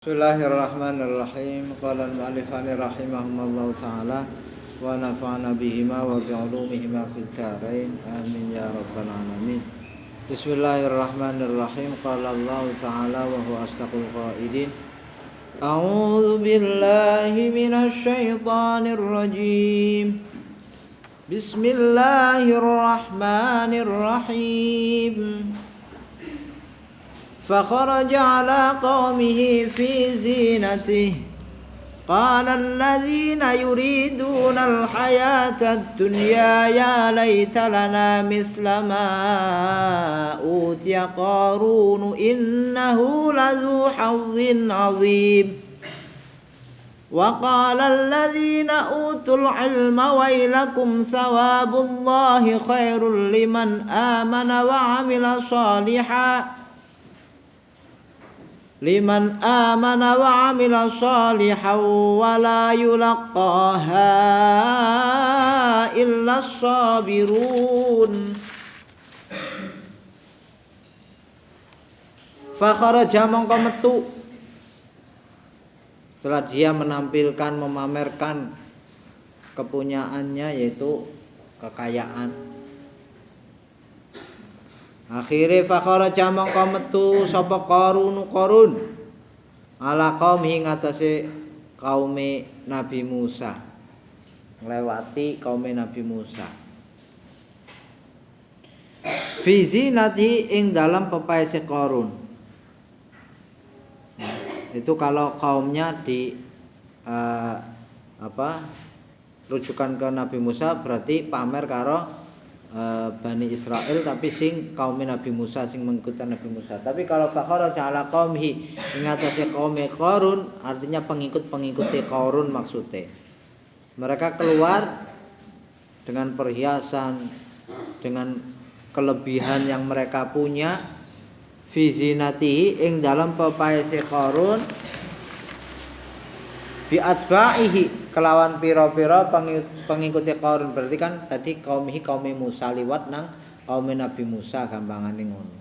Bismillahirrahmanirrahim. Qala al-mu'allif rahimahumullahu ta'ala wa nafa'ana bihima wa bi'ulumihima fid dharain. Amin ya rabbal alamin. Bismillahirrahmanirrahim. Qala Allah ta'ala wa huwa asdaqul qailin. A'udzu billahi minasy syaithanir rajim. Bismillahirrahmanirrahim. فخرج على قومه في زينته قال الذين يريدون الحياة الدنيا يا ليت لنا مثل ما أوتي قارون إنه لذو حظ عظيم وقال الذين أوتوا العلم ويلكم ثواب الله خير لمن آمن وعمل صالحا ولا يلقاها إلا الصابرون. Fakharaja mongko metu setelah dia menampilkan, memamerkan kepunyaannya, yaitu kekayaan. Akhire fakharaja mongko metu sapa Qarun ala qaumi ngatasé kaume Nabi Musa, nglewati kaume Nabi Musa. Fi zinati ing dalam pepaese Qarun. Itu kalau kaumnya di rujukan ke Nabi Musa berarti pamer karo Bani Israel, tapi sing kaum Nabi Musa, sing mengikuti Nabi Musa. Tapi kalau fakharaja ala qaumhi ing atase kaum Qarun, artinya pengikut-pengikuti Qarun maksudnya. Mereka keluar dengan perhiasan, dengan kelebihan yang mereka punya, fi zinatihi ing dalam pepaese Qarun, bi atba'ihi kelawan pira-pira pengikuti Qarun. Berarti kan tadi kaum Musa liwat nang kaum Nabi Musa, gampangane ngono.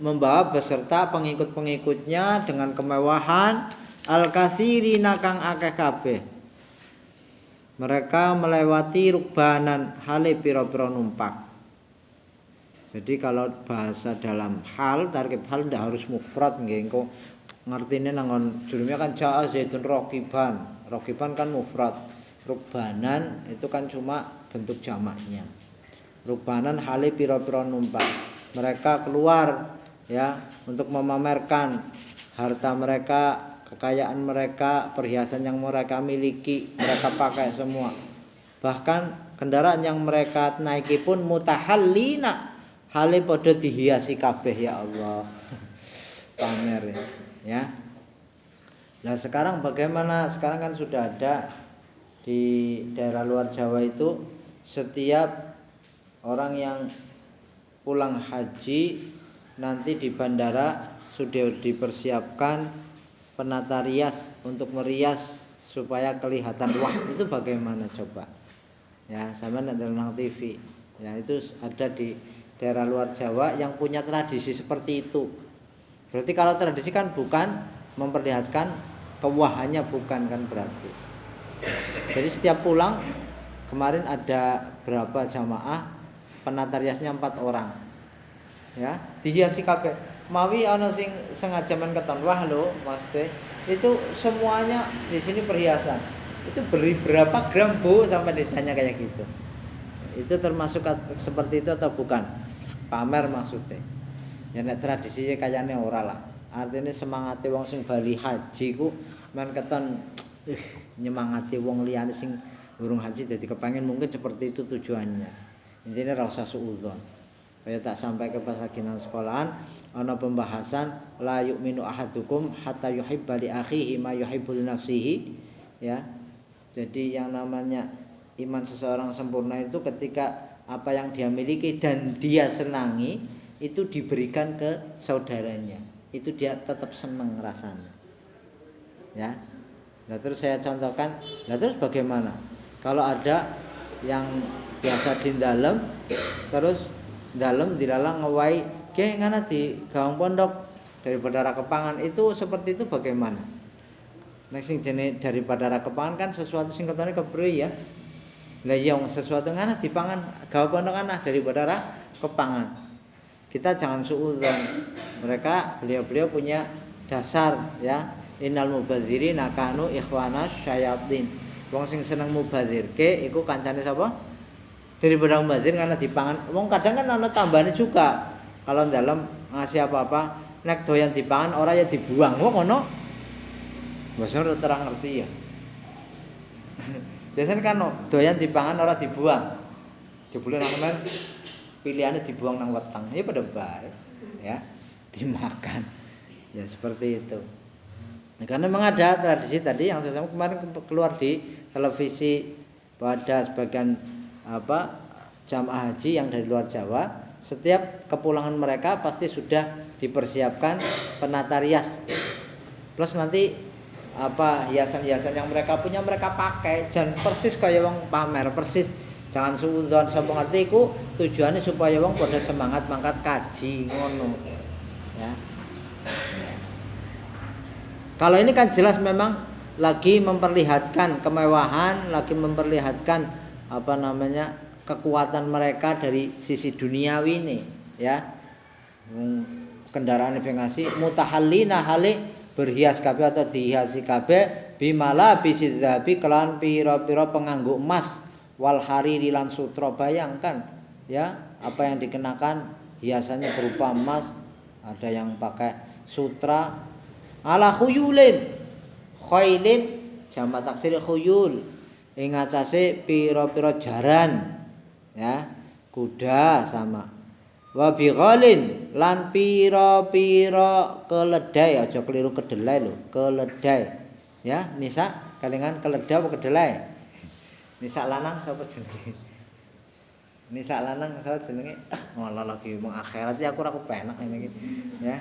Membawa beserta pengikut-pengikutnya dengan kemewahan, al-katsirina kang akeh kabeh. Mereka melewati rukbanan hale pira-pira numpak. Jadi kalau bahasa dalam hal, tarkib hal ndak harus mufrad nggih. Engko ngertine nangon jurumnya kan ja'a zaitun rokiban. Rokiban kan mufrad. Rukbanan itu kan cuma bentuk jamaknya. Rukbanan hale pira-pira numpak. Mereka keluar ya untuk memamerkan harta mereka, kekayaan mereka, perhiasan yang mereka miliki, mereka pakai semua. Bahkan kendaraan yang mereka naiki pun mutahallina, hale padha dihiasi kabeh, ya Allah. Pamer ya. Nah sekarang bagaimana? Sekarang kan sudah ada di daerah luar Jawa itu, setiap orang yang pulang haji nanti di bandara sudah dipersiapkan penata rias untuk merias supaya kelihatan. Wah, itu bagaimana coba? Ya, sama nang TV. Ya, itu ada di daerah luar Jawa yang punya tradisi seperti itu. Berarti kalau tradisi kan bukan memperlihatkan kewahannya, bukan kan berarti. Jadi setiap pulang, kemarin ada berapa jamaah penata riasnya 4 orang. Ya, dihiasi kabeh. Mawi ana sing sengaja men keton. Wah lho, maksudnya itu semuanya di sini perhiasan. Itu beli berapa gram, Bu, sampai ditanya kayak gitu. Itu termasuk seperti itu atau bukan? Pamer maksudnya. Ya nek tradisinya kayaknya ora lah. Artinya semangati wong sing bali haji ku men keton nyemangati wong liyane sing urung haji dadi kepengen, mungkin seperti itu tujuannya. Intinya ra usah suudzon. Kaya tak sampai ke pas lagi nang sekolahan ana pembahasan la yu'minu ahadukum hatta yuhibba li akhihi ma yuhibbu li nafsihi, ya. Jadi yang namanya iman seseorang sempurna itu ketika apa yang dia miliki dan dia senangi itu diberikan ke saudaranya, itu dia tetap senang rasanya, ya. Nah terus saya contohkan, nah terus bagaimana kalau ada yang biasa di dalam terus dalam dilalang ngewai ge ngana di gawang pondok daripada ra kepangan itu seperti itu bagaimana? Nek sing jenenge daripada ra kepangan kan sesuatu sing ketone kepriye ya. Lah iya sesuatu ngana dipangan gawe kono kan daripada ra kepangan. Kita jangan suudzon. Mereka beliau-beliau punya dasar ya. Innal mubadzirina kanu ikhwanas syayatin. Wong sing seneng mubadzirke iku kancane sapa? Daripada mubadzir ngana dipangan. Wong kadang kan ana tambane juga. Kalau dalam ngasih apa-apa, nek doyan dipangan ora ya dibuang. Wong ngono. Bahasa ora terang ngerti ya. Biasanya kan doyan dipangan ora dibuang. Jebule nang men pilihane dibuang nang weteng. Ya pada bae ya, dimakan. Ya seperti itu. Nah, karena memang ada tradisi tadi yang saya kemarin keluar di televisi pada sebagian jamaah haji yang dari luar Jawa, setiap kepulangan mereka pasti sudah dipersiapkan penata rias. Plus nanti hiasan-hiasan yang mereka punya mereka pakai jangan persis kaya wong pamer persis, jangan suudzon sapa ngerti iku tujuannya supaya wong pada semangat mangkat kaji ngono ya. Kalau ini kan jelas memang lagi memperlihatkan kemewahan, lagi memperlihatkan kekuatan mereka dari sisi duniawi ini ya. Kendaraan yang ngasih mutahallina hale berhias kabeh atau dihiasi kabeh bimala bisidzabi kelan pira-pira penganggo emas wal hariri lan sutra. Bayangkan ya apa yang dikenakan hiasannya berupa emas, ada yang pakai sutra ala khuyulin khailin jamak taksir khuyul ing atase pira-pira jaran ya kuda sama wa bighalin lan pira-pira keledai, aja keliru kedelai lho, keledai ya. Nisa kalengan keledai apa kedelai? Nisa lanang sapa jenenge? Nisa lanang sapa jenenge? Ngono lagi wong akhirat ya aku ora kepenak ngene iki ya.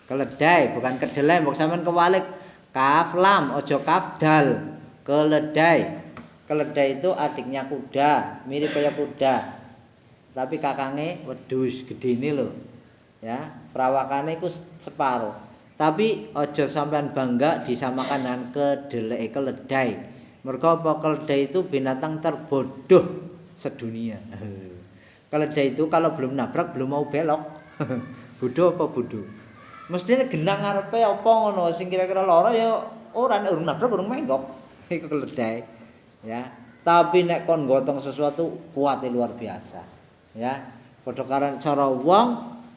Keledai bukan kedelai, mbok sampean kewalik kaf lam aja kaf dal. Keledai. Keledai itu adiknya kuda, mirip kayak kuda. Tapi kakangnya wedhus gedene lho. Ya, perawakane iku separuh. Tapi aja sampean bangga disamakan dengan keledai. Mergo apa keledai itu binatang terbodoh sedunia. Keledai itu kalau belum nabrak belum mau belok. Bodoh apa bodoh? Mestine genang ngarepe apa ngono sing kira-kira lara ya ora nek urung nabrak urung menggok. Iku keledai. Ya, tapi nek kon gotong sesuatu kuatnya luar biasa. Ya, padha karo cara wong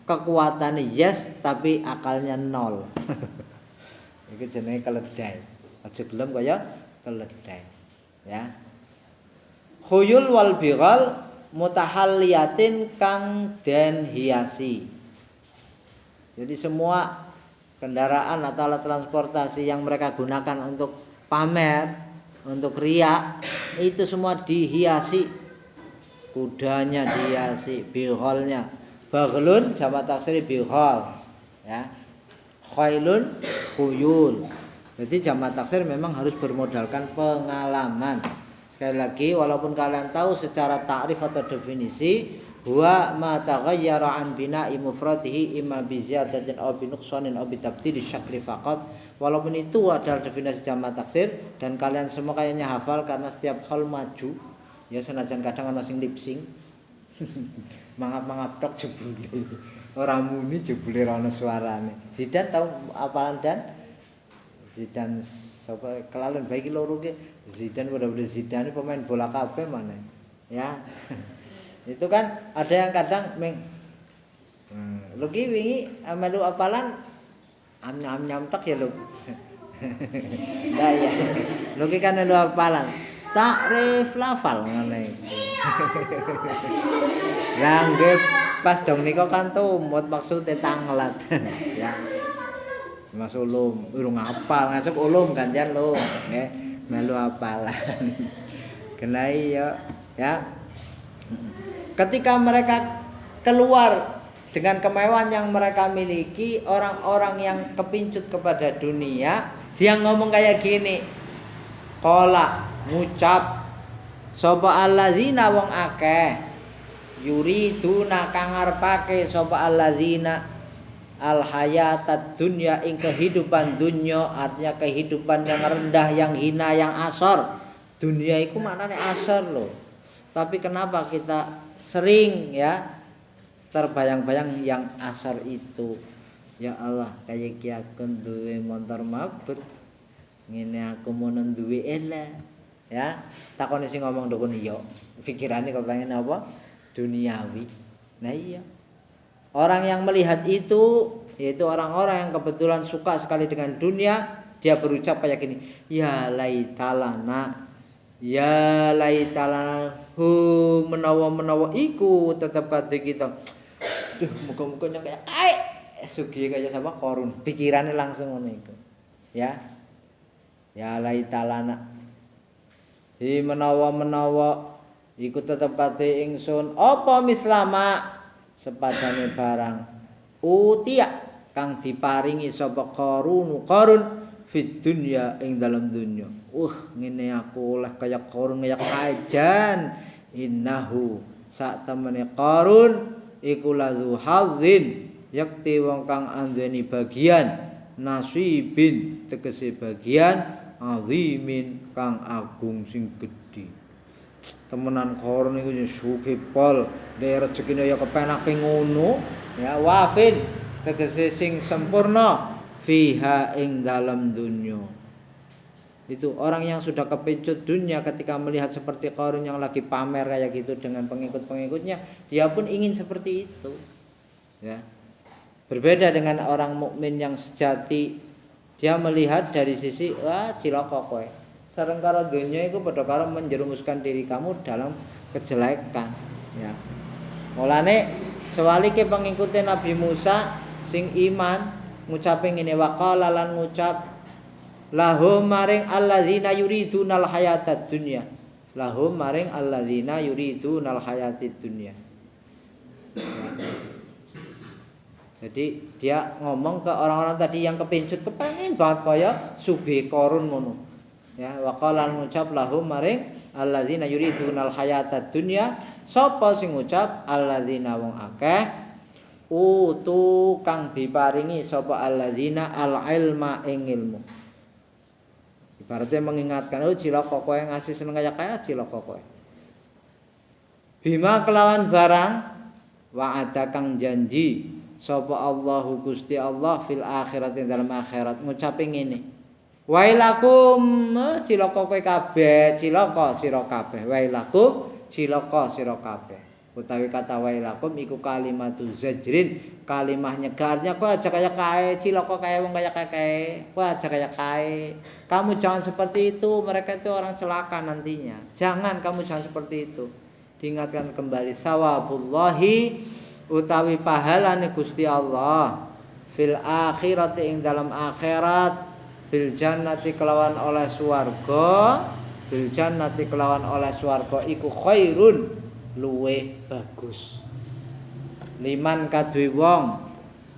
kekuatane yes tapi akalnya nol. Iki jenenge keledai. Aja gelem kaya keledai. Ya. Khuyul wal bighal mutahalliyatin kang den hiasi. Jadi semua kendaraan atau alat transportasi yang mereka gunakan untuk pamer, untuk riya, itu semua dihiasi. Kudanya dihiasi, bighalnya. Baghlun jamak taksir bighal. Ya. Khailun khuyul. Jadi jamak taksir memang harus bermodalkan pengalaman. Sekali lagi walaupun kalian tahu secara takrif atau definisi huwa ma taghayyara an bina'i mufradihi imma bi ziyadatin aw bi nuqsanin aw bi tabdili syakli faqat. Walaupun itu adalah definisi jamak taksir dan kalian semua kayaknya hafal karena setiap hal maju ya senajan kadang ana sing lip sync. Mangap-mangap tok jebule. Ora muni jebule ora ana suarane. Zidan tahu apalan dan Zidan sapa kelalen bae iki loro ki Zidan padha-padha Zidan pemain bola kabeh mana ya. Itu kan ada yang kadang lho ki wingi melu apalan am-nyam tok ya lho. Lah ya. Lho ki kan melu apalan takrif lafal ngene iki. Lah nggih pas dong nika kan tumut maksude tanglet. Ya. Mas ulum, urung apal, ngasuk ulum gantian lho, nggih. Melu apalan. Genai ya. Ketika mereka keluar dengan kemewahan yang mereka miliki, orang-orang yang kepincut kepada dunia, dia ngomong kayak gini. Qala ngucap sapa alladzina wong akeh yuriduna kang ngarepake sapa alladzina al hayatad dunya ing kehidupan dunya, artinya kehidupan yang rendah, yang hina, yang asor. Dunia itu maknanya asor loh. Tapi kenapa kita sering ya terbayang-bayang yang asor itu? Ya Allah, kayak ki aku duwe motor mabur. Ngene aku mau duwe elek. Ya, takone sing ngomong dukun iya. Pikirane kepengen apa? Duniawi. Nah iya. Orang yang melihat itu, yaitu orang-orang yang kebetulan suka sekali dengan dunia, dia berucap kayak gini, ya laitalana, ya laitalana, menawa iku tetap kata kita. Duh, muka-mukanya kayak sugih kayak sama korun. Pikirannya langsung ngono iku. Ya. Ya laitalana. Menawa iku tetap kata ingsun, apa mislama sepadane barang utia kang diparingi sapa Qarun fid dunya ing dalam dunya. Ngene aku oleh kaya Qarun kaya kajan. Innahu sak temene Qarun iku lazu hadzin yakti wong kang anduweni bagian nasibin tegese bagian azimin kang agung sing gedhe. Temenan Qarun iku sugih pol, nek rezekine ya kepenake ngono, ya wafin tegese sing sempurna fiha ing dalam dunya. Itu orang yang sudah kepencut dunia ketika melihat seperti Qarun yang lagi pamer kayak gitu dengan pengikut-pengikutnya, dia pun ingin seperti itu. Ya. Berbeda dengan orang mukmin yang sejati, dia melihat dari sisi cilaka kowe. Sareng karo dunya iku padha karo menjerumuskan diri kamu dalam kejelekan, ya. Mulane sewalike pengikute Nabi Musa sing iman ngucape ngene waqala lan ngucap lahum maring alladzina yuridunal hayatad dunya. Lahum maring alladzina yuridunal hayatid dunya. Jadi dia ngomong ke orang-orang tadi yang kepincut kepengin banget kaya sugih Qarun ngono. Ya, waqala ngucap lahum maring alladzina yuridunal hayatad dunya, sapa sing ngucap alladzina wong akeh utu kang diparingi sapa alladzina al ilma ing ilmu. Ibaratnya mengingatkan cilaka kowe ngasih seneng kaya cilaka kowe. Bima kelawan barang wa'ada kang janji sapa Allahu Gusti Allah fil akhirat dalam akhirat ngucape ngene. Wailakum cilaka kowe kabeh, cilaka sira kabeh. Wailakum cilaka sira kabeh. Utawi kata wailakum iku kalimatu zajrin, kalimah nyegarnya kowe aja kaya kae, cilaka kae wong kaya kae. Kowe aja kaya kae. Kamu jangan seperti itu, mereka itu orang celaka nantinya. Jangan seperti itu. Diingatkan kembali sawabullahi utawi pahalane Gusti Allah fil akhirati ing dalam akhirat bil jannati kelawan oleh swarga, bil jannati kelawan oleh swarga iku khairun luweh bagus. Liman kaduwe wong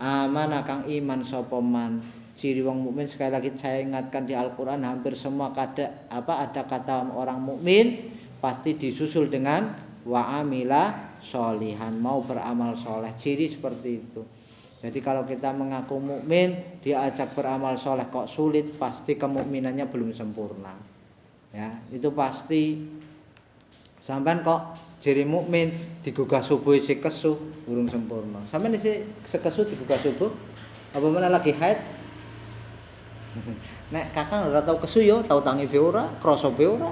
aman kang iman sapa man. Ciri wong mukmin sekali lagi saya ingatkan di Al-Qur'an hampir semua ada kata orang mukmin pasti disusul dengan wa amila sholihan, mau beramal soleh. Ciri seperti itu. Jadi kalau kita mengaku mukmin, diajak beramal soleh kok sulit, pasti kemukminannya belum sempurna. Ya, itu pasti. Sampean kok jadi mukmin digugah subuh isi kesuh, belum sempurna. Sampean isi sekesuh digugah subuh, apa mana lagi haid? Nek kakang ora tau kesuh yo, tau tangi be ora, krasa be ora.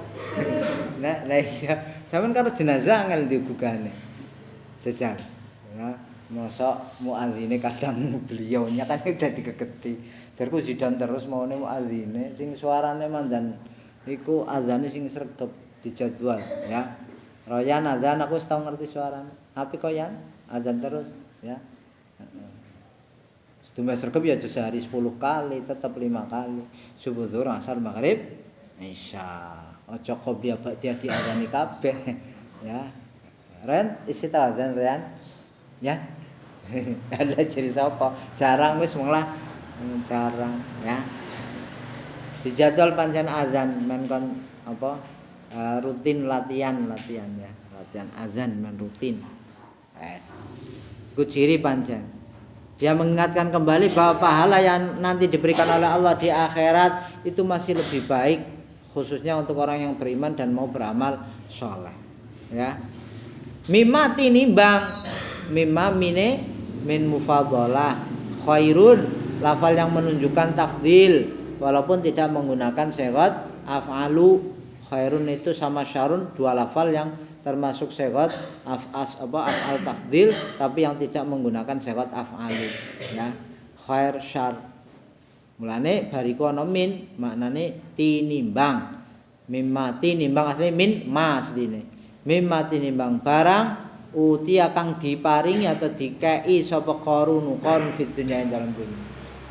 Nek iya, sampean karo jenazah angel digugahne. Jajal. Ya. Masa muadzine kadang beliaunya kan udah digegeti. Jarku zidan terus maune muadzine sing suarane mandan iku azane sing sregep dijadwal ya. Royan azan aku wis tau ngerti suarane. Tapi kok yan azan terus ya. Sedumeh sregep ya sehari 10 kali, tetap 5 kali. Subuh, zuhur, asar, maghrib, isya. Aja qobliyah ba'diyah diazani kabeh ya. Ren isi ta azan Ren. Ya. Ada jadi sapa? Jarang wis malah jarang ya. Dijadwal pancen azan men kon apa rutin latihan ya. Latihan azan men rutin. Iku ciri pancen. Dia mengingatkan kembali bahwa pahala yang nanti diberikan oleh Allah di akhirat itu masih lebih baik, khususnya untuk orang yang beriman dan mau beramal soleh. Ya. Mimma tinimbang, mimma mine min mufadhalah, khairun, lafal yang menunjukkan tafdil walaupun tidak menggunakan sigat af'alu. Khairun itu sama syarun dua lafal yang termasuk sigat af'al tafdil tapi yang tidak menggunakan sigat af'alu, ya. Khair syar. Mulane bariku ana min maknane tinimbang. Mimma tinimbang asline min ma asline. Mimma tinimbang barang utia kang diparingi atau dikei sapa qarun fid dunya dalam dunia.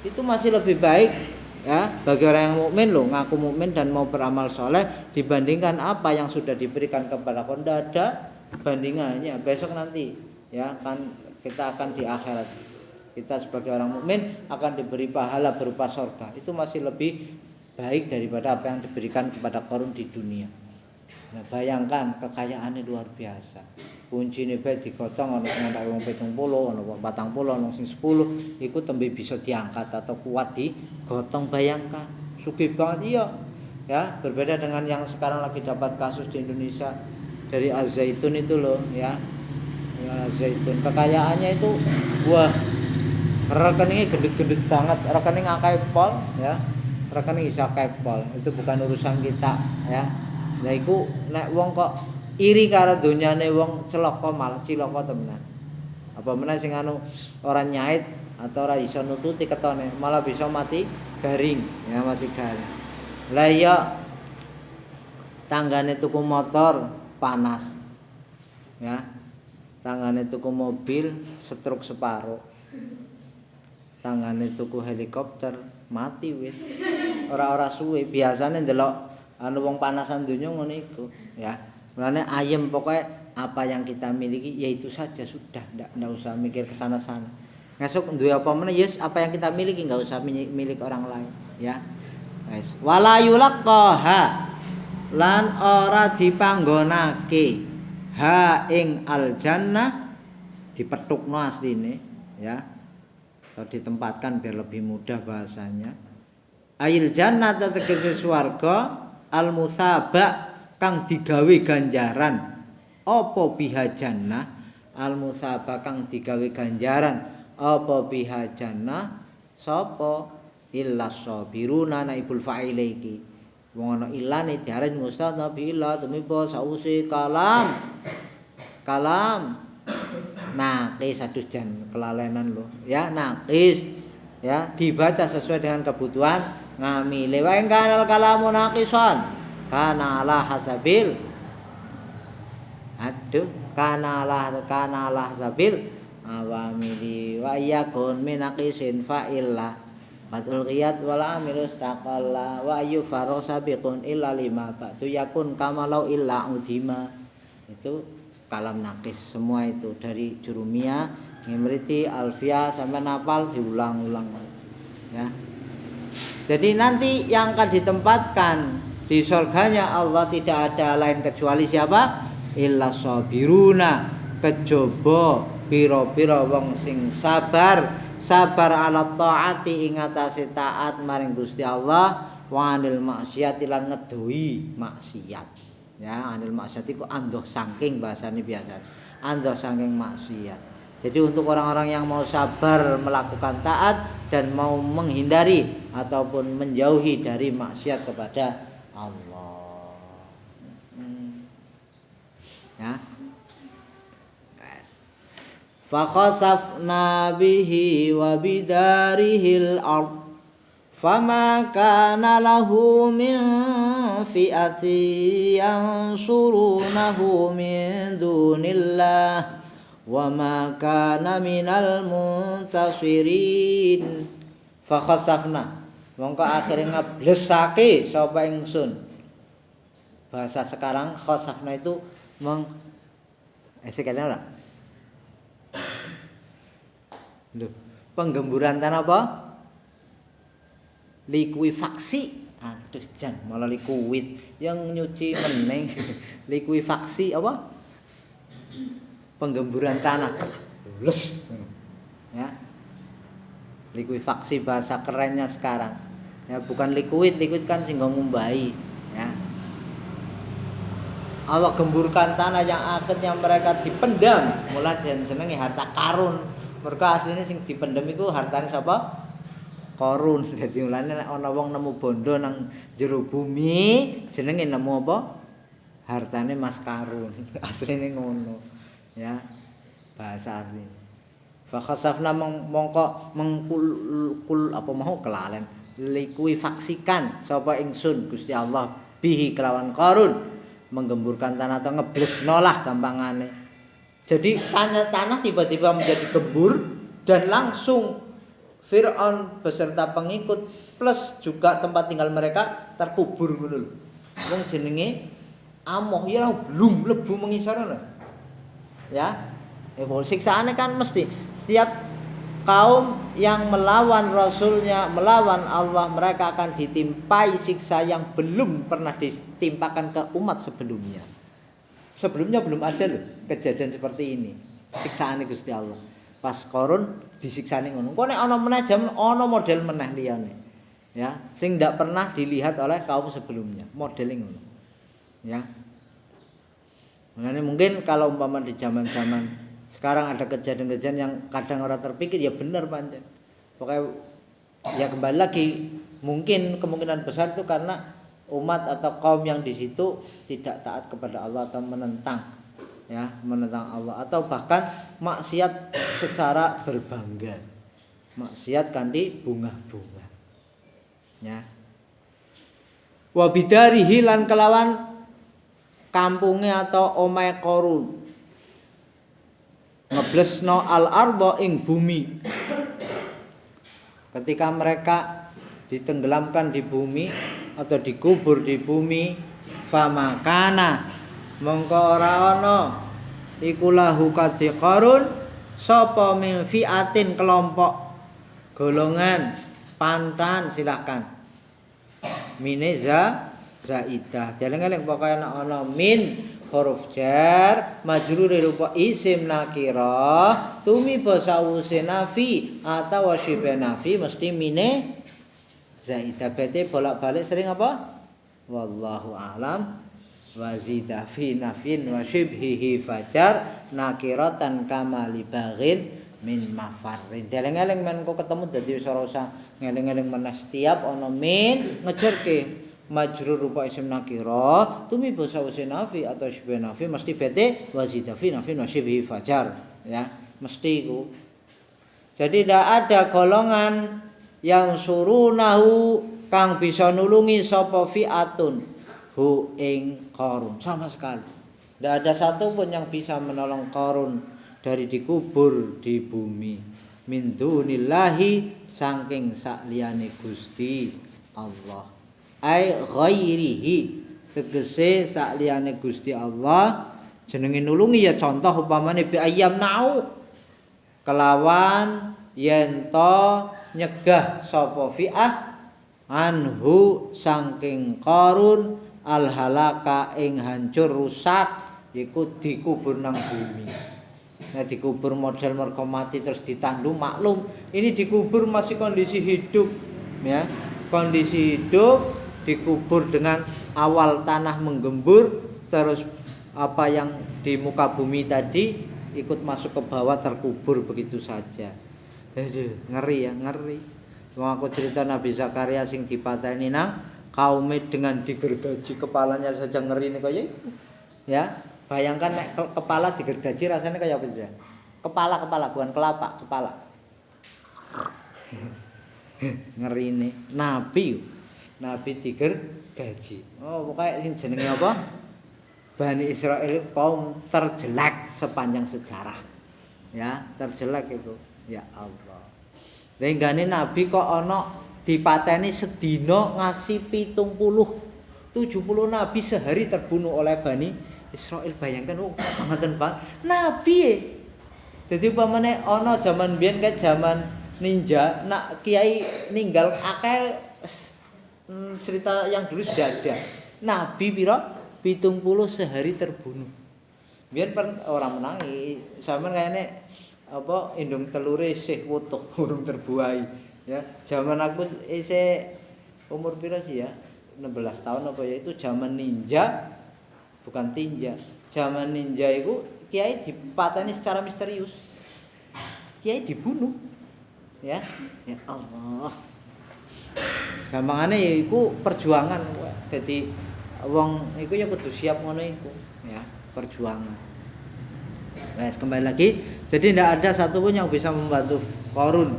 Itu masih lebih baik, ya, bagi orang yang mukmin loh, ngaku mukmin dan mau beramal soleh dibandingkan apa yang sudah diberikan kepada kita. Tidak ada bandingannya. Besok nanti, ya, kan kita akan di akhirat. Kita sebagai orang mukmin akan diberi pahala berupa surga. Itu masih lebih baik daripada apa yang diberikan kepada Qarun di dunia. Nah, bayangkan kekayaannya luar biasa. Kuncine bae digotong ana sing entek wong 70, ana wong 40, ana sing 10, iku tembe bisa diangkat atau kuat digotong. Bayangkan, sugih banget iya. Ya, berbeda dengan yang sekarang lagi dapat kasus di Indonesia dari Az-Zaitun itu loh, ya. Ya, Zaitun kekayaannya itu wah, rekeningnya gendut-gendut banget, rekening akeh pol, ya. Rekening isa akeh pol. Itu bukan urusan kita, ya. Lah iku nek wong kok iri karo donyane wong celaka malah cilaka temenan. Apa meneh sing anu ora nyait atau ora iso nututi ketone malah bisa mati garing, ya, mati garing. Lah iya tanggane tuku motor panas. Ya. Tanggane tuku mobil stroke separo. Tanggane tuku helikopter mati wis. Ora suwe biasane ndelok anu wong panasan dunia ngono iku, ya. Mulane ayem pokoknya apa yang kita miliki yaitu saja sudah, ndak usah mikir ke sana-sana. Ngesuk duwe apa meneh yes apa yang kita miliki enggak usah milik orang lain, ya. Wis. Wala yulaqaha lan ora dipanggonake ha ing aljannah dipetukno asline, ya. Atau ditempatkan biar lebih mudah bahasanya. Ail jannah tegese swarga al-musaba kang digawe ganjaran apa biha jannah al-musaba kang digawe ganjaran apa biha jannah sapa illas sabiruna naibul fa'ile iki wong ana ilane diarani mustadna bi illa tumiba sause kalam naqis aduh jan kelalenan lho, ya, naqis, ya, dibaca sesuai dengan kebutuhan ngamile wa ingkanal kalamu naqisan kana ala hasabil kana ala hasabil awamili wa yakun min naqisin fa illa fatul qiyat wala amilus taqalla wa ayu farosabiqun illa lima ba'du yakun kamalau illa udima. Itu kalam naqis semua itu dari Jurumiyah, Ngimriti, Alfiyah sampai nafal diulang-ulang, ya. Jadi nanti yang akan ditempatkan di surganya Allah tidak ada lain kecuali siapa? Illa sabiruna, kejaba pira-pira wong sing sabar ala taati ing atase taat maring Gusti Allah wa anil maksiat lan ngedohi maksiat. Ya, anil maksiat iku andoh saking bahasane biasa. Andoh saking maksiat. Jadi untuk orang-orang yang mau sabar melakukan taat dan mau menghindari ataupun menjauhi dari maksiat kepada Allah. Ya. Fa khasafna bihi wa bidarihil ard fama kana lahu min fi'ati yansurunahu min dunillah wa ma kana minal muntasirin. Fa khasafna mongko akhire ngeblesake sapa ingsun. Bahasa sekarang khasafna itu sekalian ora? Loh, penggemburan tanah apa? Likuifaksi. Aduh jan malah likuid yang nyuci meneng. Likuifaksi apa? penggemburan tanah. Lus. Ya. Likuifaksi bahasa kerennya sekarang. Ya, bukan liquid kan sing ngumbahi, ya. Allah gemburkan tanah yang akhirnya mereka dipendam, mulai dan senengi harta karun. Mereka aslinya sing dipendam iku hartane sapa? Korun. Dadi mulane nek ana wong nemu bondo nang jero bumi, jenenge nemu apa? Hartane Mas Karun. Asline ngono. Ya. Bahasa asli. Fa khasafna mongko mengkul apa mau kelalen. Likuifaksikan sapa ingsun Gusti Allah bihi kelawan Qarun menggemburkan tanah atau ngeblesno lah gampangane. Jadi tanah tiba-tiba menjadi gembur dan langsung Fir'aun beserta pengikut plus juga tempat tinggal mereka terkubur ngono lho. Wong jenenge amoh ya belum lebu mengisor lho. Ya. Siksaane kan mesti setiap kaum yang melawan Rasulnya, melawan Allah, mereka akan ditimpai siksa yang belum pernah ditimpakan ke umat sebelumnya. Sebelumnya belum ada loh kejadian seperti ini. Siksaan Gusti Allah. Pas Qarun disiksane ngono. Kok nek ana meneh jam ana model meneh liyane. Ya, sing ndak pernah dilihat oleh kaum sebelumnya. Modeling ngono. Ya. Makanya mungkin kalau umpama di zaman-zaman sekarang ada kejadian-kejadian yang kadang orang terpikir ya benar pancen. Pokoknya ya kembali lagi mungkin kemungkinan besar itu karena umat atau kaum yang di situ tidak taat kepada Allah atau menentang Allah atau bahkan maksiat secara berbangga. Maksiat kanthi bunga-bunga. Ya. Wa bidarihi lan kelawan kampunge atau omahe Qarun. Ngeblesno al-ardha ing bumi. Ketika mereka ditenggelamkan di bumi atau dikubur di bumi, famakana mongko ora ana iku lahu kadhi Qarun sapa min fiatin kelompok golongan pantan silahkan mineza zaidah. Deleng-eleng pokoke ana min huruf jar majrur rupa isim nakirah tumi basawuse nafi atau wasyibe nafi mesti mine zaidah. Bete bolak-balik sering apa? Wallahu a'lam. Wazida fi nafin wa syibhihi fajar nakiratan kama libaghin min mafarrin. Deleng-eleng men kok ketemu dadi wis ora usah ngeling-eling meneh setiap ana min ngejerke majrur rupa isim nakirah tumi basa nafi atau syibh nafi mesti bete wazida fi nafi wasyibhi fajar, ya mesti itu. Jadi tidak ada golongan yang surunahu kang bisa nulungi sapa fi'atun hu ing Qarun sama sekali. Tidak ada satu pun yang bisa menolong Qarun dari dikubur di bumi min dunillahi saking sakliyane Gusti Allah. Ai ghairihi tegese sakliyane Gusti Allah jenenge nulungi ya contoh upamane bi ayyam nau kelawan yen to nyegah sapa fi'ah anhu saking Qarun al halaka ing hancur rusak iku dikubur nang bumi. Nah dikubur model mergo mati terus ditandu maklum ini dikubur masih kondisi hidup, ya kondisi hidup dikubur dengan awal tanah menggembur terus apa yang di muka bumi tadi ikut masuk ke bawah terkubur begitu saja. Aduh, ngeri ya, ngeri. Wong aku cerita Nabi Zakaria sing dipateni nang kaume dengan digergaji kepalanya saja ngeri nih kaya itu. Ya, bayangkan nek kepala digergaji rasanya kayak apa aja? Kepala bukan kelapa, kepala. Ngeri nih. Nabi digergaji. Oh, pokoknya ini jenenge apa? Bani Israel kaum terjelek sepanjang sejarah. Ya, terjelek itu. Ya Allah. Lenggane Nabi kok ana dipateni sedina ngasih 70 Nabi sehari terbunuh oleh Bani Israel. Bayangkan ngoten Pak. Nabi. Dadi upamane ana zaman biyen kayak zaman ninja, nak kiai ninggal akeh cerita yang dulu sudah ada. Nabi pira 70 sehari terbunuh. Biyen ora menangi, sampean kayane apa indung telure isih wutuh urung terbuai ya. Zaman aku isih umur pira sih ya? 16 tahun apa ya, itu zaman ninja bukan tinja. Zaman ninja itu kiai dipateni secara misterius. Kiai dibunuh. Ya. Ya Allah. Gampangane ya iku perjuangan. Dadi wong iku ya kudu siap ngono iku, ya, perjuangan. Wes kembali lagi. Jadi tidak ada satupun yang bisa membantu Qarun.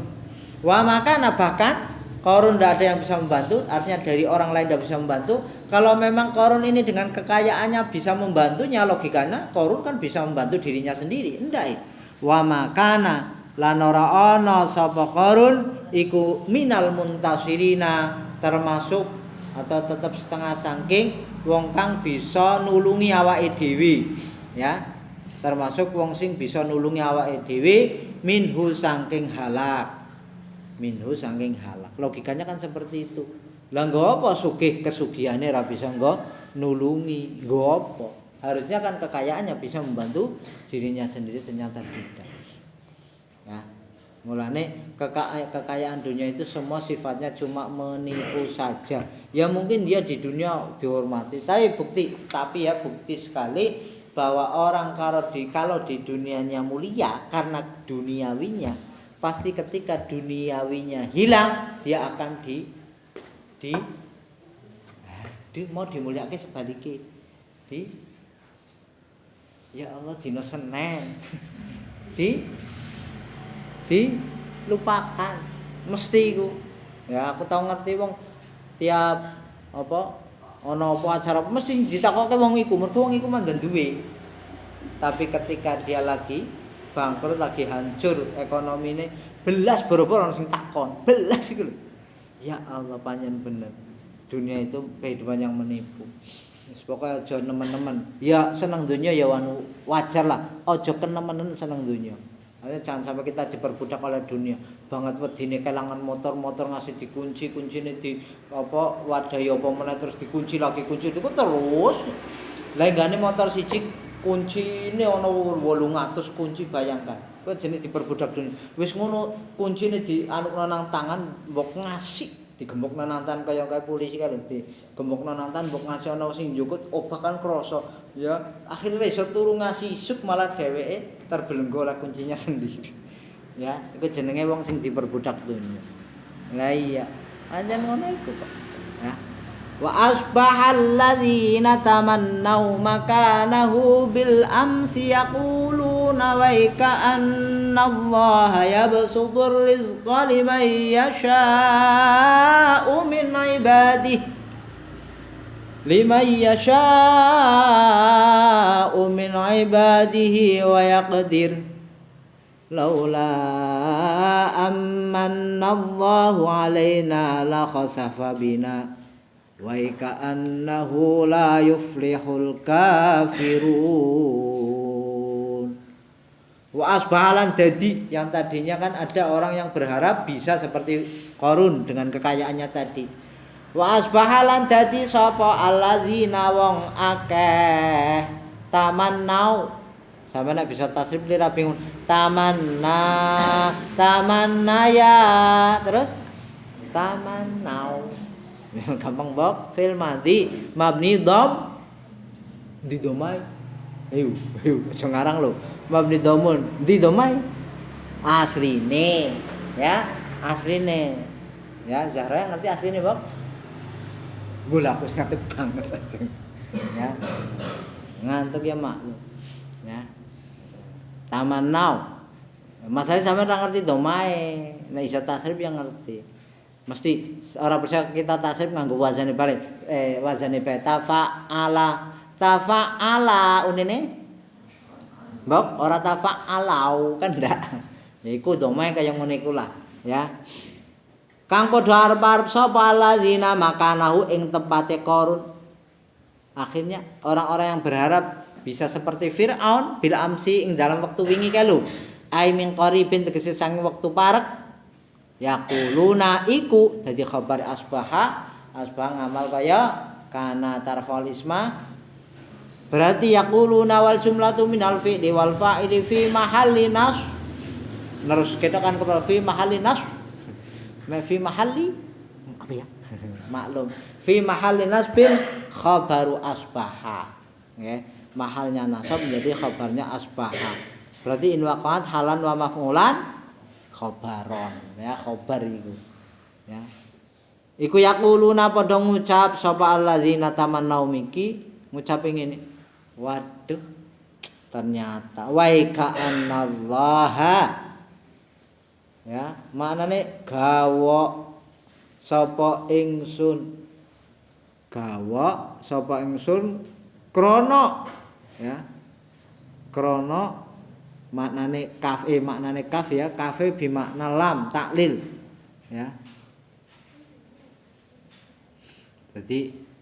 Wa makana bahkan Qarun tidak ada yang bisa membantu, artinya dari orang lain tidak bisa membantu. Kalau memang Qarun ini dengan kekayaannya bisa membantunya, logikanya Qarun kan bisa membantu dirinya sendiri. Enggak. Wa makana lan ora ana sapa Qarun iku minal muntasirina, termasuk atau tetap setengah saking wong kang bisa nulungi awake dhewe, ya. Termasuk wong sing bisa nulungi awake dhewe minhu saking halak. Minhu saking halak. Logikanya kan seperti itu. Lah nggo apa sugih kesugihane ora bisa nggo nulungi? Nggo apa? Harusnya kan kekayaannya bisa membantu dirinya sendiri, ternyata tidak. Ya. Mulane kekayaan dunia itu semua sifatnya cuma menipu saja. Ya mungkin dia di dunia dihormati, tapi bukti sekali bahwa orang kalau di dunianya mulia karena duniawinya, pasti ketika duniawinya hilang dia akan mau dimuliakan sebaliknya ya Allah dino Senin lupakan mesti iku. Ya aku tau ngerti wong tiap apa ana apa acara mesti ditakokke wong iku, mergo wong iku mandan duwe. Tapi ketika dia lagi bangkrut, lagi hancur ekonomine, belas boro-boro sing takon, belas iku lho. Ya Allah panjen bener. Dunia itu kehidupan yang menipu. Wis pokoke aja nemen-nemen. Ya seneng dunia ya wajar lah. Aja kenemen seneng dunia. Jangan sampai kita diperbudak oleh dunia. Banget wedine kelangan motor ngasih dikunci, kuncine di apa wadahi apa meneh terus dikunci lagi kunci itu terus. Lah enggane motor siji kuncine ana 800 kunci, bayangkan. Kowe jenenge diperbudak dunia. Wis ngono kuncine dianukno nang tangan mbok ngasih digembokno nang tangan kaya polisi kan digembokno nang tangan mbok ngasih ana sing njukut obah kan krasa. Ya akhirnya iso turu ngasih isuk malah dheweke terbelenggu oleh kuncinya sendiri. Ya, iku jenenge wong sing diperbudak dunya. Lah iya, pancen ngono iku kok. Ya. Wa asbahal ladzina tamannau makanahu bil amsi yaquluna wa ka'annallaha yabsutur rizqa liman yasha'u min ibadihi wa yaqdir laula ammanallahu alaina la khasafa bina wa ka'annahu la yuflihul kafirun. Wa asbahalan dadi, yang tadinya kan ada orang yang berharap bisa seperti Qarun dengan kekayaannya tadi. Wa asbahalan dadi sapa alladzina wong akeh tamannau. Sampe nek bisa tasrif lira bingung. Tamanna ya, terus tamannau. Gampang bok, fil madhi mabni dhom didomai. Ayo aja ngarang lho. Mabni domun didomai. Asline, ya, asline. Ya, Zahra ngerti asline, Bok? Gula aku ngantuk banget aja. Ya. Ngantuk ya maklum. Ya. Tamannau. Masalahnya sampe ora ngerti domae. Nek iso tasrif yang ngerti. Mesti ora bisa kita tasrif nganggo wazane balik. Wazane ba tafa'ala unine. Mbok ora tafa'alau kan ndak. Ya iku domae kaya ngono iku lah, ya. Kang padha arep-arep sapa alladzina makanahu ing tempate Qarun. Akhirnya orang-orang yang berharap bisa seperti Firaun bil amsi ing dalam waktu wingi kae lho. Ai min qaribin tegese sange wektu parek. Yaquluna iku dadi khabar asbah ngamal kaya kana tarfal isma Berarti yaquluna wal jumlatu minal fi'li wal fa'ili fi mahalli nas. Terus kita kan kalau fi mahalli nas. Fi mahalli apa ya? Maklum. Fi mahalli nasbin khabaru asbaha. Nggih, mahalnya nasab menjadi khabarnya asbaha. Berarti in waqa'at halan wa maf'ulan khabaron. Ya, khabar iku. Ya. Iku yaquluna padha ngucap sapa alladzina tamannau miki ngucap ngene. Waduh, ternyata waika anallaha ya maknane gawa sapa ingsun krana ya krana maknane kaf ya kafe bimakna lam taklil ya jadi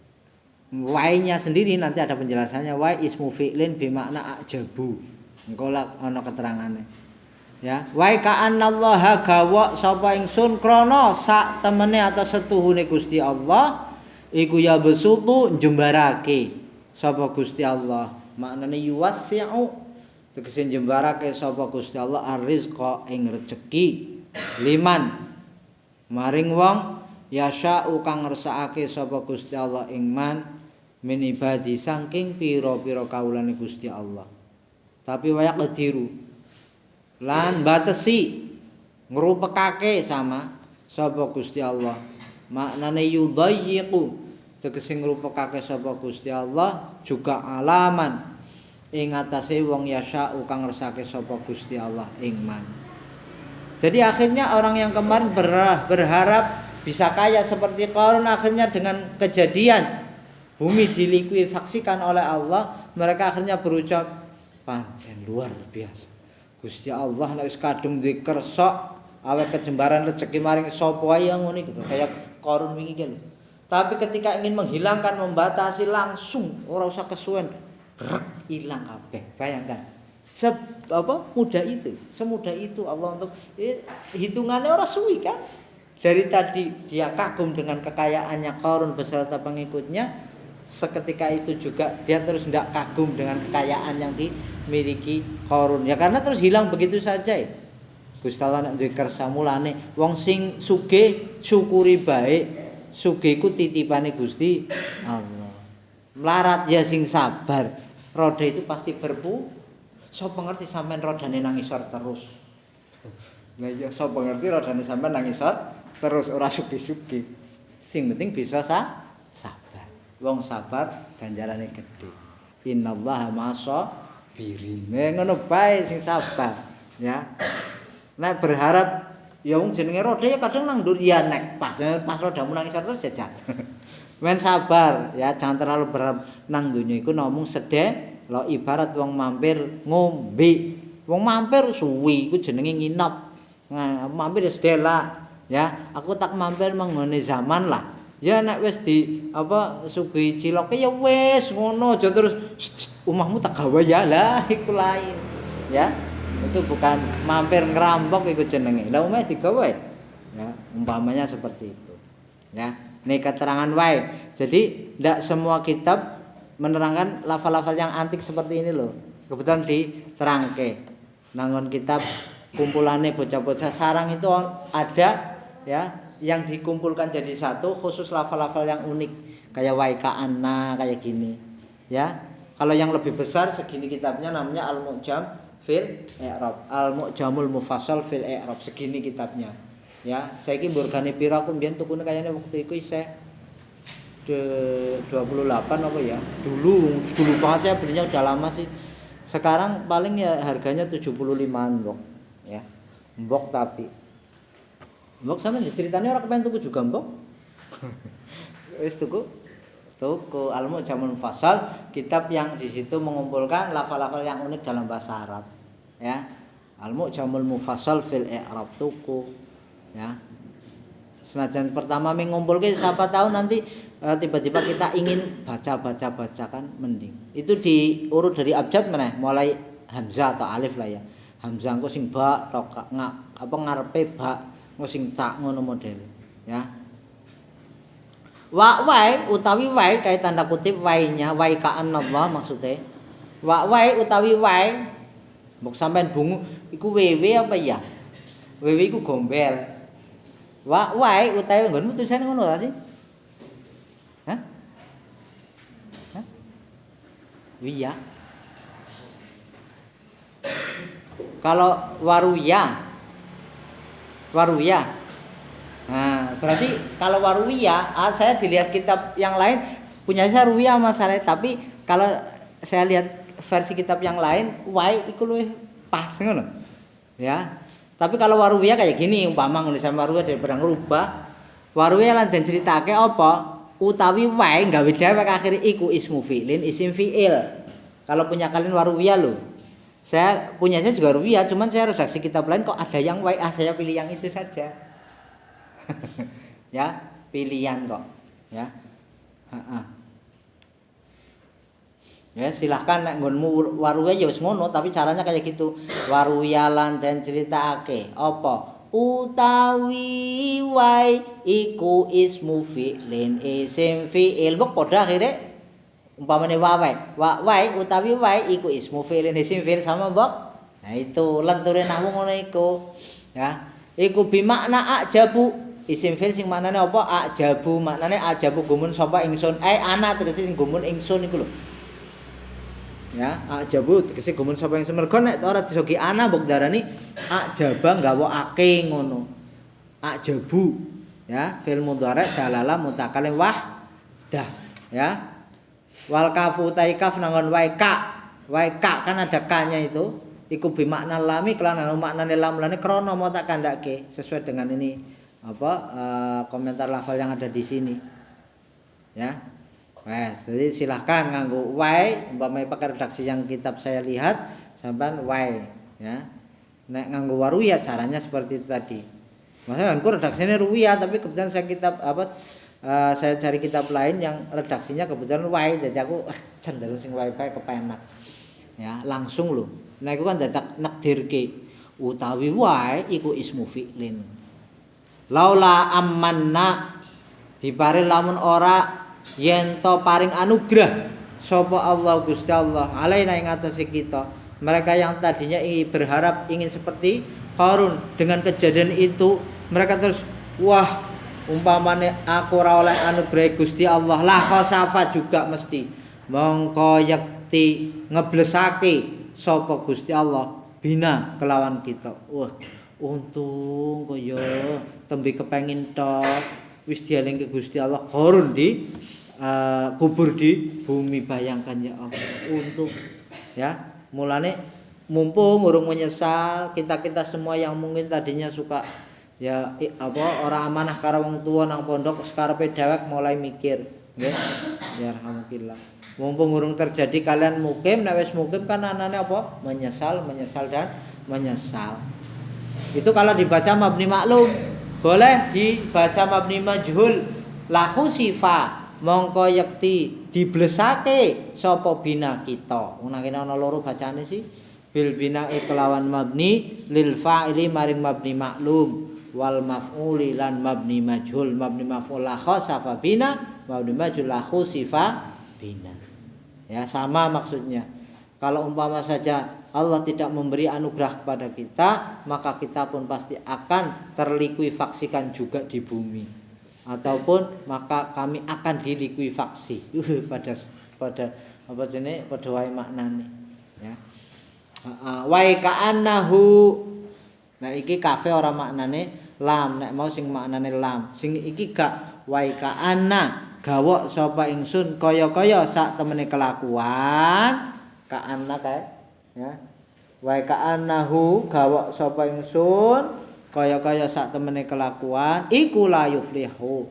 wai-nya sendiri nanti ada penjelasannya. Wai ismu fi'lin bimakna ajabu. Engko lak ana keterangane. Ya, wai ka'annallaha gawa sapa ingsun krana sak temene atau setuhune Gusti Allah iku ya besutu njembarake sapa Gusti Allah. Maknane yuwassi'u tegese njembarake sapa Gusti Allah arrizqa ing rejeki liman maring wong yasha'u kang ngersakake sapa Gusti Allah ing man min ibadi saking pira-pira kawulane Gusti Allah. Tapi waya qadiru lan batesi ngrupekake sama sapa Gusti Allah. Maknane yudayyiqu tegese ngrupekake sapa Gusti Allah juga alaman ing atase wong yasa'u kang ngersake sapa Gusti Allah ing man. Jadi akhirnya orang yang kemarin berharap bisa kaya seperti Qarun akhirnya dengan kejadian bumi dilikuifaksikan oleh Allah, mereka akhirnya berucap pancen luar biasa. Gusti Allah nek wis kadung dikersok awet kejembaran rezeki maring sapa wae ngono iku kaya Qarun wingi iki lho. Tapi ketika ingin menghilangkan membatasi langsung ora usah kesuwen hilang kabeh. Bayangkan. Semudah itu Allah untuk hitungannya ora suwi kan. Dari tadi dia kagum dengan kekayaannya Qarun beserta pengikutnya. Seketika itu juga dia terus tidak kagum dengan kekayaan yang dimiliki Qarun ya karena terus hilang begitu saja ya. Gusti Allah nek duwe kersa mulane wong sing sugih syukuri baik sugih ku titipane Gusti Allah melarat ya sing sabar roda itu pasti sapa ngerti sampean rodane nang isor terus lah ya sapa ngerti rodane sampean nang isor terus ora sugih-sugih sing penting bisa wong sabar ganjarane gedhe. Innallaha ma'as-sabirin. Ngono bae sing sabar, ya. Nek berharap ya wong jenenge roda ya kadang nang ndur ya nek pas rodamu nang isor terus jajal. Men sabar ya, jangan terlalu berharap nang donya iku namung sedhe lo ibarat wong mampir ngombe. Wong mampir suwi iku jenenge nginep. Mampir sedela ya. Aku tak mampir menggone zaman lah. Ya nek wis di sugih ciloke ya wis ngono aja terus omahmu tak gawe ya lah iku lain ya itu bukan mampir ngerampok iku jenenge lah omah digawe ya umpamanya seperti itu ya ini keterangan wae jadi ndak semua kitab menerangkan lafal-lafal yang antik seperti ini loh kebetulan diterangke nangon kitab kumpulane bocah-bocah sarang itu ada ya yang dikumpulkan jadi satu khusus lafal-lafal yang unik kayak waika anna kayak gini ya kalau yang lebih besar segini kitabnya namanya Al-Mu'jam fil I'rab Al-Mu'jamul Mufassal fil I'rab segini kitabnya ya saiki mburgane pira aku mbiyen tukune kayane waktu iku isih 28 apa ya dulu banget saya belinya udah lama sih sekarang paling ya harganya 75-an mbok ya mbok tapi mbok sampeyan diceritani ora kepen tuku juga mbok. Wis tuku Al-Mu'jamul Mufassal, kitab yang di situ mengumpulkan lafal-lafal yang unik dalam bahasa Arab. Ya. Al-Mu'jamul Mufassal fil I'rab tuku. Ya. Senajan pertama mengumpulke siapa tahu nanti tiba-tiba kita ingin baca kan mending. Itu diurut dari abjad meneh, mulai hamzah atau alif lah ya. Hamzah engko sing ba tok ngarepe ba sing tak ngono model ya Wa wae utawi wae kayak tanda kutip wae-nya wae ka'anallah maksudnya. Wa wae utawi wae mbok sampean bungu iku wewe apa ya? Wewe iku gombel. Wa wae utawi nggonmu tulisane ngono ora sih? Hah? Hah? Wiya. Kalau waruya. Nah, berarti kalau waruya, saya dilihat kitab yang lain punya saya ruya masalahnya, tapi kalau saya lihat versi kitab yang lain, wai iku luwih pas ngono. Ya. Tapi kalau waruya kayak gini, umpama nulisan waruya daripada ngerubah, waruya lan den critake apa? Utawi wae gawe dhewek akhir iku ismu fi'lin, isim fi'il. Kalau punya kalian waruya lho. Saya juga ruya, cuman saya redaksi kitab lain kok ada yang wae, saya pilih yang itu saja. Ya, pilihan kok, ya. Ya silahkan nek nggonmu waruya ya wis ngono, tapi caranya kayak gitu. Waruya lan den critakake apa? Utawi wae iku ismu fi'lin, isim fi'il. Mbok padha akhire umpamane wae utawi wae iku ismu fi'lin isim fi'il sama mbok. Nah itu lenture nahwu ngono iku. Ya. Iku bimakna ajabu isim fi'il sing maknane apa? Ajabu maknane ajabu gumun sapa ingsun. Ana tegese sing gumun ingsun iku lho. Ya, ajabu tegese gumun sapa ingsun. Mergo nek ora disogi ana mbok darani ajaba gawokake ngono. Ajabu. Ya, fi'il mudhari' dalalah mutakallim wahdah. Ya. Wal kafu taikaf nangon wae ka kan ada ka-nya itu iku bimakna lami kelan maknane lam lane krana mau tak kandhake sesuai dengan ini komentar lafal yang ada di sini ya. Wes jadi silahkan nganggo wae umpamane pakai redaksi yang kitab saya lihat sampean wae ya. Nek nganggo waruya caranya seperti itu tadi. Maksudnya kan redaksinya ruya tapi kebetulan saya kitab saya cari kitab lain yang redaksinya kebetulan wae, jadi aku cenderung sing wae kepenak. Ya, langsung lho. Nah iku kan dadak nakdirke utawi wae iku ismu fi'lin. Laula amanna dipare lamun ora yen to paring anugrah sapa Allah Gusti Allah alaina ing atase kita. Mereka yang tadinya berharap ingin seperti Qarun dengan kejadian itu mereka terus wah umpamane aku ora oleh anugerah Gusti Allah lah khasafa juga mesti mongko yakti ngeblesake sapa Gusti Allah bina kelawan kita. Wah untung kaya tembe kepengin tok wis dielingke Gusti Allah Qarun di kubur di bumi, bayangkan ya Allah untung ya. Mulane mumpung urung menyesal kita semua yang mungkin tadinya suka ya orang amanah karo wong tua nang pondok sekarepe dhewek mulai mikir nggih ya alhamdulillah mumpung urung terjadi kalian mukim nek wis mukim kan anane apa menyesal dan menyesal. Itu kalau dibaca mabni maklum, boleh dibaca mabni majhul lahu sifa mongko yakti diblesake sapa bina kita. Nang kene ana loro bacane sih bil bina kelawan mabni lil fa'ili maring mabni maklum wal maf'uli lan mabni majhul la khasafa bina mabni majhul la khusifa bina. Ya sama maksudnya. Kalau umpama saja Allah tidak memberi anugerah kepada kita, maka kita pun pasti akan terlikuifaksikan juga di bumi. Ataupun maka kami akan dilikuifaksi. pada apa jenenge padha wae maknane ya. Wa ka'annahu. Nah iki kafe ora maknane lam, nek mau sing maknane lam. Sing iki gak wa ka'anna gawok sapa ingsun kaya-kaya sak temene kelakuan ka'anna kae ya. Wa ka'annahu gawok sapa ingsun kaya-kaya sak temene kelakuan iku la yuflihu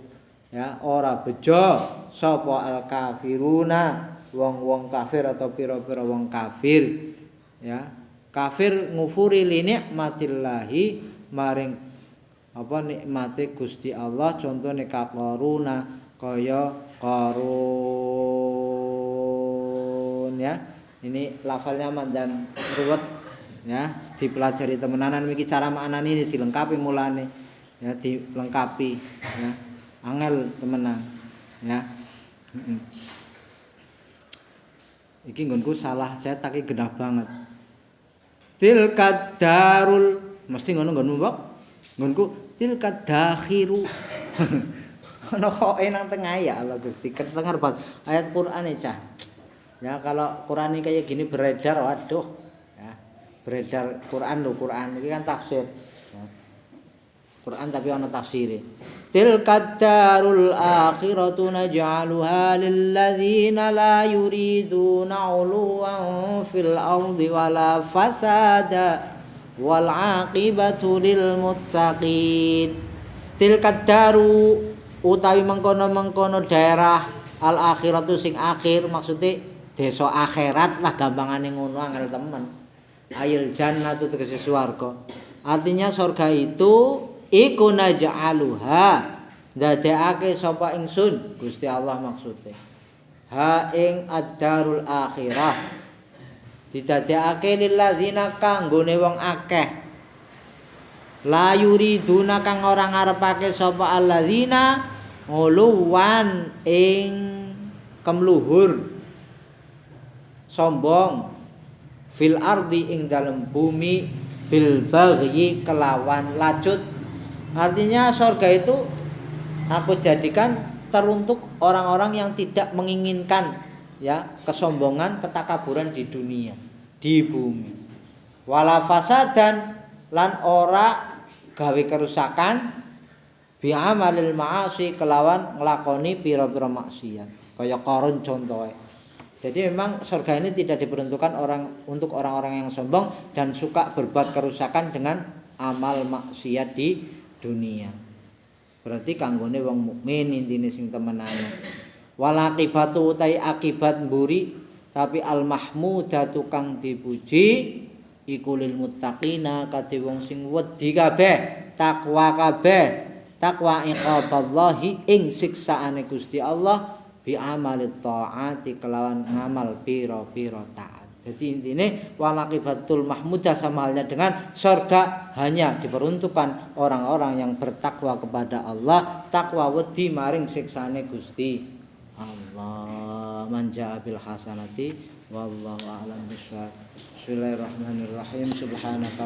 ya ora bejo sapa al kafiruna wong-wong kafir atau pira-pira wong kafir ya. Kafir ngufuri li nikmatillahi maring apa nikmate Gusti Allah contone kafaruna kaya Qarun ya. Ini lafalnya mandan ruwet ya, dipelajari temenanan iki cara maknane ini dilengkapi mulane ya, dilengkapi ya. Angel temenan. Ya. Iki nggonku salah cetak iki genah banget. Tilka darul mesti ngono nggonmu, Mbok. Nggonku tilka dakhiru. Ono kok nang tengah ya Allah Gusti. Ketenger banget ayat Quran cah. Ya kalau Quran ini kayak gini beredar, waduh. Ya. Beredar Quran lho, Quran iki kan tafsir. Ya. Quran tapi ana tafsire. Tilka darul akhiratu naj'aluha lil ladzina la yuriduna 'uluwan fil ardi wala fasada wal 'aqibatu lil muttaqin. Tilka daru utawi mengkono-mengkono daerah al akhiratu sing akhir maksudnya desa akhirat lah gampangane ngono angel temen. Ayil jannatu tegese swarga. Artinya surga itu iku naj'aluha ndadekake sapa ingsun Gusti Allah maksudnya ha ing ad-darul akhirah didadekake lil ladzina kanggone wong akeh la yuriduna kang ora ngarepake sapa alladzina nguluwan ing kemluhur sombong fil ardi ing dalem bumi bil baghi kelawan lacut. Artinya surga itu aku jadikan teruntuk orang-orang yang tidak menginginkan ya kesombongan, ketakaburan di dunia, di bumi. Wala fasadan lan ora gawe kerusakan bi amalil ma'asi kelawan nglakoni pira-pira maksiat. Kaya Qarun contohnya. Jadi memang surga ini tidak diperuntukkan untuk orang-orang yang sombong dan suka berbuat kerusakan dengan amal maksiat di dunia. Berarti kanggone wong mukmin intine sing temenane. Wal aqibatu utai akibat mburi tapi al mahmudatu kang dipuji iku lil muttaqina kadhe wong sing wedi kabeh, takwa kabeh. Takwa iqaballahi ing siksaane Gusti Allah bi amalit taati kelawan ngamal pira-pira taat. Jadi intine walaqibatul mahmudah sama halnya dengan surga hanya diperuntukkan orang-orang yang bertakwa kepada Allah, takwa wedi maring siksane Gusti Allah. Manja bil hasanati wallahu a'lam bishawab. Bismillahirrahmanirrahim. Subhanaka